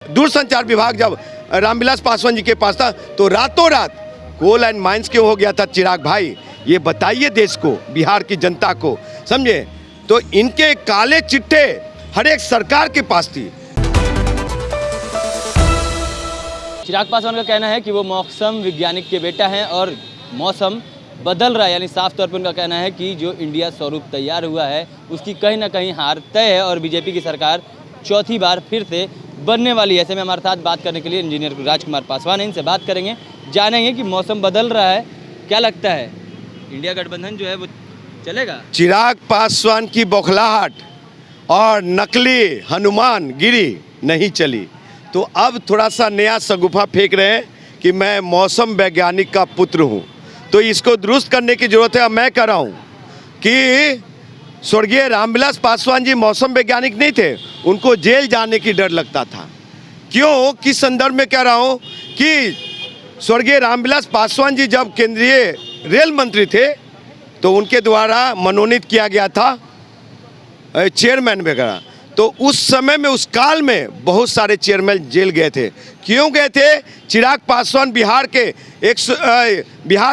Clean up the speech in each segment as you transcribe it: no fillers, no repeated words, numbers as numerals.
दूरसंचार विभाग जब रामविलास पासवान जी के पास था तो रातों रात कोल एंड माइंस क्यों हो गया था चिराग भाई? ये बताइए देश को, बिहार की जनता को, समझे? तो इनके काले चिट्ठे हर एक सरकार के पास थी। चिराग पासवान का कहना है कि वो मौसम वैज्ञानिक के बेटा हैं और मौसम बदल रहा है, यानी साफ तौर पर उनका कहना है कि जो इंडिया स्वरूप तैयार हुआ है उसकी कहीं ना कहीं हार तय है और बीजेपी की सरकार चौथी बार फिर से बनने वाली है। ऐसे में हमारे साथ बात करने के लिए इंजीनियर राजकुमार पासवान हैं, इनसे बात करेंगे, जानेंगे कि मौसम बदल रहा है, क्या लगता है इंडिया गठबंधन जो है वो चलेगा? चिराग पासवान की बौखलाहट और नकली हनुमान गिरी नहीं चली, तो अब थोड़ा सा नया शगुफा फेंक रहे हैं कि मैं मौसम वैज्ञानिक का पुत्र हूं, तो इसको दुरुस्त करने की जरूरत है। अब मैं कह रहा हूं कि स्वर्गीय रामविलास पासवान जी मौसम वैज्ञानिक नहीं थे, उनको जेल जाने की डर लगता था। क्यों, किस संदर्भ में कह रहा हूं कि स्वर्गीय रामविलास पासवान जी जब केंद्रीय रेल मंत्री थे तो उनके द्वारा मनोनीत किया गया था चेयरमैन वगैरह, तो उस समय में, उस काल में बहुत सारे चेयरमैन जेल गए थे। क्यों गए थे? चिराग पासवान बिहार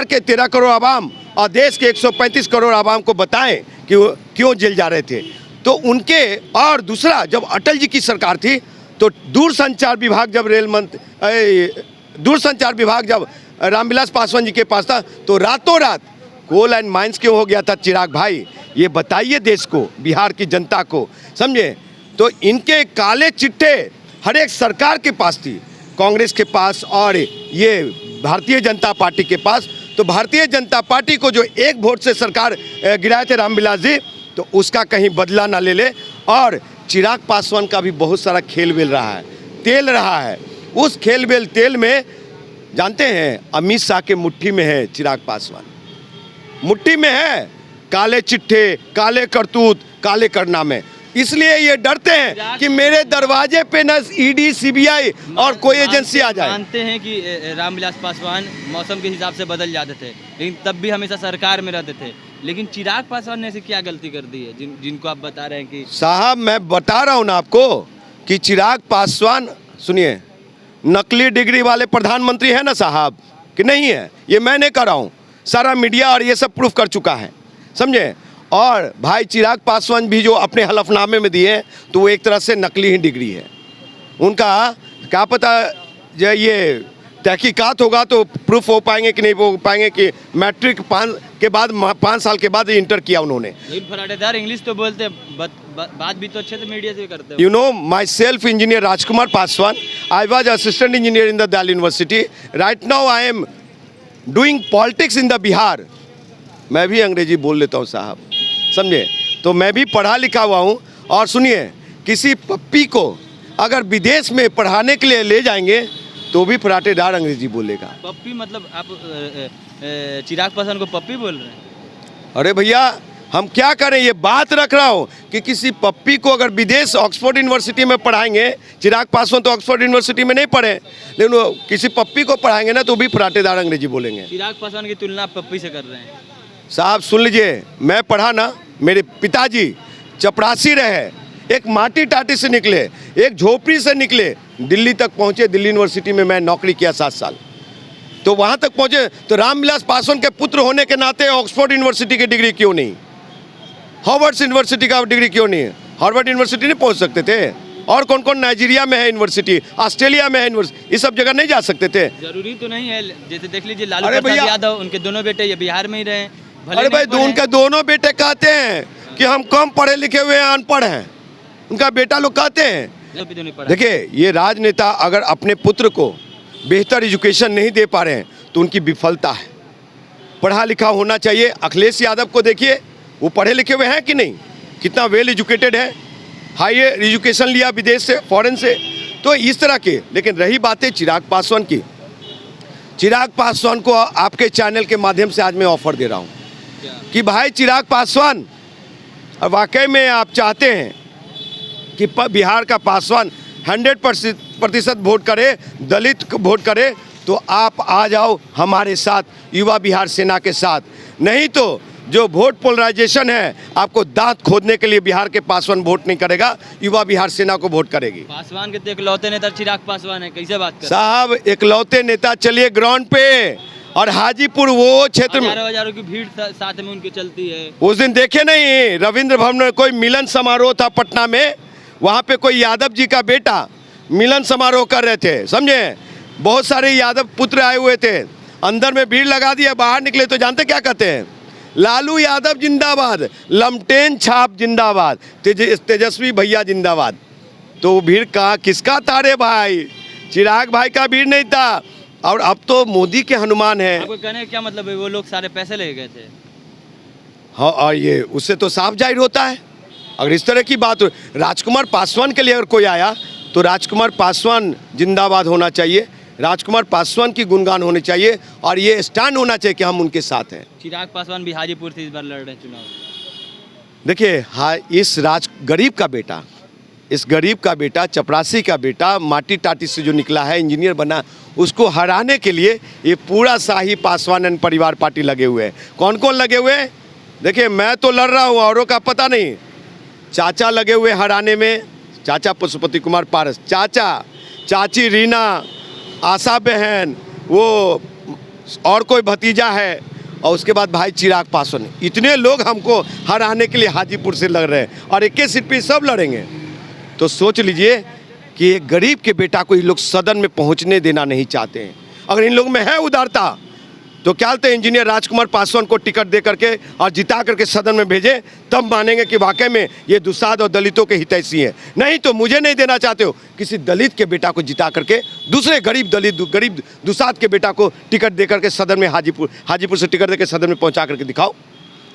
के 13 करोड़ आवाम और देश के 135 करोड़ आवाम को बताएं कि वो क्यों जेल जा रहे थे। तो उनके, और दूसरा, जब अटल जी की सरकार थी तो दूरसंचार विभाग जब रामविलास पासवान जी के पास था तो रातों रात कोल एंड माइंस क्यों हो गया था चिराग भाई? ये बताइए देश को, बिहार की जनता को, समझे? तो इनके काले चिट्ठे हर एक सरकार के पास थी, कांग्रेस के पास और ये भारतीय जनता पार्टी के पास। तो भारतीय जनता पार्टी को जो एक वोट से सरकार गिराए थे रामविलास जी, तो उसका कहीं बदला ना ले ले। और चिराग पासवान का भी बहुत सारा खेल बेल रहा है, तेल रहा है। उस खेल बेल तेल में जानते हैं अमित शाह के मुट्ठी में है चिराग पासवान, मुट्ठी में है। काले चिट्ठे, काले करतूत, काले कारनामे, इसलिए ये डरते हैं कि मेरे दरवाजे पे न ईडी, सीबीआई और कोई एजेंसी आ जाए। मानते हैं कि रामविलास पासवान मौसम के हिसाब से बदल जाते थे, लेकिन तब भी हमेशा सरकार में रहते थे। लेकिन चिराग पासवान ने ऐसी क्या गलती कर दी है जिनको आप बता रहे हैं कि? साहब, मैं बता रहा हूँ ना आपको कि चिराग पासवान, सुनिए, नकली डिग्री वाले प्रधानमंत्री है ना साहब, कि नहीं है? ये मैं नहीं कर रहा हूँ, सारा मीडिया और ये सब प्रूफ कर चुका है, समझे? और भाई चिराग पासवान भी जो अपने हलफनामे में दिए तो वो एक तरह से नकली ही डिग्री है उनका। क्या पता जो ये तहकीकात होगा तो प्रूफ हो पाएंगे कि नहीं हो पाएंगे कि मैट्रिक 5 साल के बाद इंटर किया उन्होंने। फराटेदार इंग्लिश तो बोलते, बात भी तो अच्छे से मीडिया से करते हो। You know, my self engineer Rajkumar Paswan, I was assistant engineer in the Delhi university. Right now I am doing politics in the Bihar. मैं भी अंग्रेजी बोल लेता हूँ साहब, समझे? तो मैं भी पढ़ा लिखा हुआ हूँ। और सुनिए, किसी पप्पी को अगर विदेश में पढ़ाने के लिए ले जाएंगे तो भी फराटेदार अंग्रेजी बोलेगा। पप्पी मतलब आप चिराग पासवान को पप्पी बोल रहे हैं? अरे भैया, हम क्या करें? ये बात रख रहा हूँ कि किसी पप्पी को अगर विदेश ऑक्सफोर्ड यूनिवर्सिटी में पढ़ाएंगे, चिराग पासवान तो ऑक्सफोर्ड यूनिवर्सिटी में नहीं पढ़े, लेकिन वो किसी पप्पी को पढ़ाएंगे ना तो भी फराटेदार अंग्रेजी बोलेंगे। चिराग पासवान की तुलना आप पप्पी से कर रहे हैं? साहब सुन लीजिए, मैं पढ़ा ना, मेरे पिताजी चपरासी रहे, एक माटी टाटी से निकले, एक झोपड़ी से निकले, दिल्ली तक पहुँचे। दिल्ली यूनिवर्सिटी में मैं नौकरी किया 7 साल, तो वहाँ तक पहुँचे। तो रामविलास पासवान के पुत्र होने के नाते ऑक्सफोर्ड यूनिवर्सिटी की डिग्री क्यों नहीं, हार्वर्ड यूनिवर्सिटी का डिग्री क्यों नहीं? हार्वर्ड यूनिवर्सिटी नहीं पहुँच सकते थे? और कौन कौन, नाइजीरिया में है यूनिवर्सिटी, ऑस्ट्रेलिया में है यूनिवर्सिटी, इस सब जगह नहीं जा सकते थे? जरूरी तो नहीं है, जैसे देख लीजिए लालू प्रसाद यादव, उनके दोनों बेटे ये बिहार में ही रहे। अरे भाई, उनके दोनों बेटे कहते हैं कि हम कम पढ़े लिखे हुए हैं, अनपढ़ हैं, उनका बेटा लोग कहते हैं। देखिए, ये राजनेता अगर अपने पुत्र को बेहतर एजुकेशन नहीं दे पा रहे हैं तो उनकी विफलता है। पढ़ा लिखा होना चाहिए। अखिलेश यादव को देखिए, वो पढ़े लिखे हुए हैं कि नहीं, कितना वेल एजुकेटेड है, हायर एजुकेशन लिया विदेश से, फॉरेन से। तो इस तरह के। लेकिन रही बातें चिराग पासवान की, चिराग पासवान को आपके चैनल के माध्यम से आज मैं ऑफर दे रहा हूँ कि भाई चिराग पासवान, वाकई में आप चाहते हैं कि बिहार का पासवान 100% वोट करे, दलित वोट करे, तो आप आ जाओ हमारे साथ, युवा बिहार सेना के साथ। नहीं तो जो वोट पोलराइजेशन है, आपको दांत खोदने के लिए बिहार के पासवान वोट नहीं करेगा, युवा बिहार सेना को वोट करेगी। पासवान के तो इकलौते नेता चिराग पासवान है, कैसे बात कर साहब इकलौते नेता, चलिए ग्राउंड पे, और हाजीपुर वो क्षेत्र में हजारों की भीड़ साथ में उनकी चलती है। उस दिन देखे नहीं, रविंद्र भवन में कोई मिलन समारोह था पटना में, वहाँ पे कोई यादव जी का बेटा मिलन समारोह कर रहे थे, समझे, बहुत सारे यादव पुत्र आए हुए थे, अंदर में भीड़ लगा दिया, बाहर निकले तो जानते क्या कहते हैं, लालू यादव जिंदाबाद, लमटेन छाप जिंदाबाद, तेजस्वी भैया जिंदाबाद। तो वो भीड़ कहाँ किसका था रे भाई? चिराग भाई का भीड़ नहीं था। और अब तो मोदी के हनुमान है। आपको कहने का क्या मतलब है, वो लोग सारे पैसे ले गए थे? हाँ, और ये उससे तो साफ जाहिर होता है, अगर इस तरह की बात हो, राजकुमार पासवान के लिए अगर कोई आया तो राजकुमार पासवान जिंदाबाद होना चाहिए, राजकुमार पासवान की गुणगान होने चाहिए, और ये स्टैंड होना चाहिए कि हम उनके साथ हैं। चिराग पासवान भी हाजीपुर से इस बार लड़ रहे हैं चुनाव। देखिए, हाँ, इस गरीब का बेटा, इस गरीब का बेटा, चपरासी का बेटा, माटी टाटी से जो निकला है, इंजीनियर बना, उसको हराने के लिए ये पूरा शाही पासवान एंड परिवार पार्टी लगे हुए हैं। कौन कौन लगे हुए हैं? देखिए, मैं तो लड़ रहा हूँ, औरों का पता नहीं। चाचा लगे हुए हराने में, चाचा पशुपति कुमार पारस, चाचा, चाची रीना, आशा बहन, वो और कोई भतीजा है, और उसके बाद भाई चिराग पासवान। इतने लोग हमको हराने के लिए हाजीपुर से लड़ रहे हैं, और 21 सीट पे सब लड़ेंगे। तो सोच लीजिए कि एक गरीब के बेटा को ये लोग सदन में पहुंचने देना नहीं चाहते हैं। अगर इन लोगों में है उदारता तो क्या होते, इंजीनियर राजकुमार पासवान को टिकट दे करके और जिता करके सदन में भेजे, तब मानेंगे कि वाकई में ये दुसाध और दलितों के हितैषी हैं। नहीं तो मुझे नहीं देना चाहते हो, किसी दलित के बेटा को जिता करके दूसरे गरीब दलित, गरीब दुसाध के बेटा को टिकट दे करके सदन में हाजीपुर से टिकट दे के सदन में पहुँचा करके दिखाओ।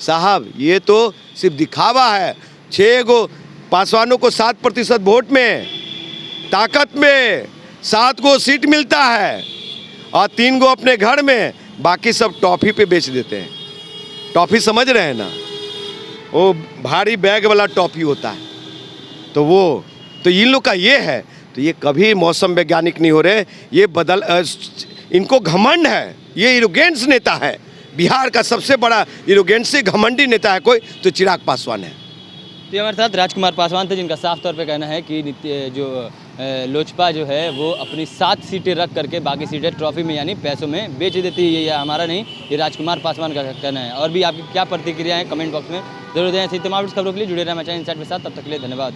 साहब, ये तो सिर्फ दिखावा है। 6 गो पासवानों को 7% वोट में, ताकत में 7 गो सीट मिलता है, और 3 गो अपने घर में, बाकी सब टॉफ़ी पे बेच देते हैं। टॉफ़ी समझ रहे हैं ना, वो भारी बैग वाला टॉफ़ी होता है, तो वो तो इन लोग का ये है। तो ये कभी मौसम वैज्ञानिक नहीं हो रहे, ये इनको घमंड है, ये एरोगेंस नेता है। बिहार का सबसे बड़ा एरोगेंसी घमंडी नेता है कोई तो चिराग पासवान है। तो हमारे साथ राजकुमार पासवान थे, जिनका साफ तौर पे कहना है कि जो लोजपा जो है वो अपनी 7 सीटें रख करके बाकी सीटें ट्रॉफी में यानी पैसों में बेच देती है। ये हमारा नहीं, ये राजकुमार पासवान का कहना है। और भी आपकी क्या प्रतिक्रिया है कमेंट बॉक्स में जरूर दें। ऐसी तमाम खबरों के लिए जुड़े रहना चाहिए इनसाइट के साथ। तब तक के लिए धन्यवाद।